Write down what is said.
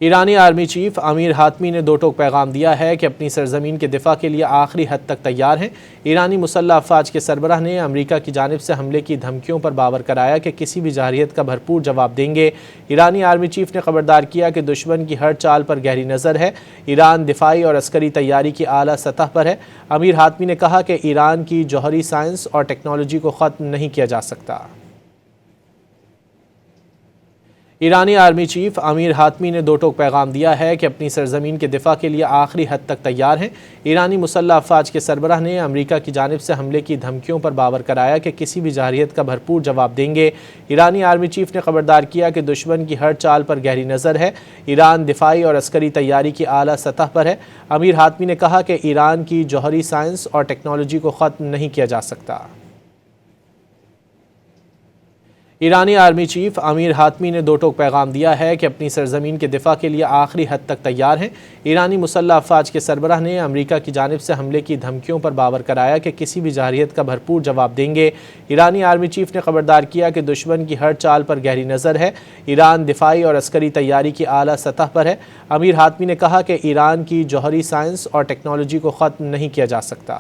ایرانی army chief امیر Hatami نے دو ٹوک پیغام دیا ہے کہ اپنی سرزمین کے دفاع کے لیے آخری حد تک تیار ہیں۔ ایرانی مسلح افواج کے سربراہ نے امریکہ کی جانب سے حملے کی دھمکیوں پر باور کرایا کہ کسی بھی جارحیت کا بھرپور جواب دیں گے۔ ایرانی آرمی چیف نے خبردار کیا کہ دشمن کی ہر چال پر گہری نظر ہے، ایران دفاعی اور عسکری تیاری کی اعلیٰ سطح پر ہے۔ امیر حاتمی نے کہا کہ ایران کی جوہری سائنس اور ٹیکنالوجی کو ختم نہیں کیا جا سکتا۔ ایرانی آرمی چیف امیر حاتمی نے دو ٹوک پیغام دیا ہے کہ اپنی سرزمین کے دفاع کے لیے آخری حد تک تیار ہیں۔ ایرانی مسلح افواج کے سربراہ نے امریکہ کی جانب سے حملے کی دھمکیوں پر باور کرایا کہ کسی بھی جارحیت کا بھرپور جواب دیں گے۔ ایرانی آرمی چیف نے خبردار کیا کہ دشمن کی ہر چال پر گہری نظر ہے، ایران دفاعی اور عسکری تیاری کی اعلیٰ سطح پر ہے۔ امیر حاتمی نے کہا کہ ایران کی جوہری سائنس اور ٹیکنالوجی کو ختم نہیں کیا جا سکتا۔ ایرانی آرمی چیف امیر حاتمی نے دو ٹوک پیغام دیا ہے کہ اپنی سرزمین کے دفاع کے لیے آخری حد تک تیار ہیں۔ ایرانی مسلح افواج کے سربراہ نے امریکہ کی جانب سے حملے کی دھمکیوں پر باور کرایا کہ کسی بھی جارحیت کا بھرپور جواب دیں گے۔ ایرانی آرمی چیف نے خبردار کیا کہ دشمن کی ہر چال پر گہری نظر ہے، ایران دفاعی اور عسکری تیاری کی اعلیٰ سطح پر ہے۔ امیر حاتمی نے کہا کہ ایران کی جوہری سائنس اور ٹیکنالوجی کو ختم نہیں کیا جا سکتا۔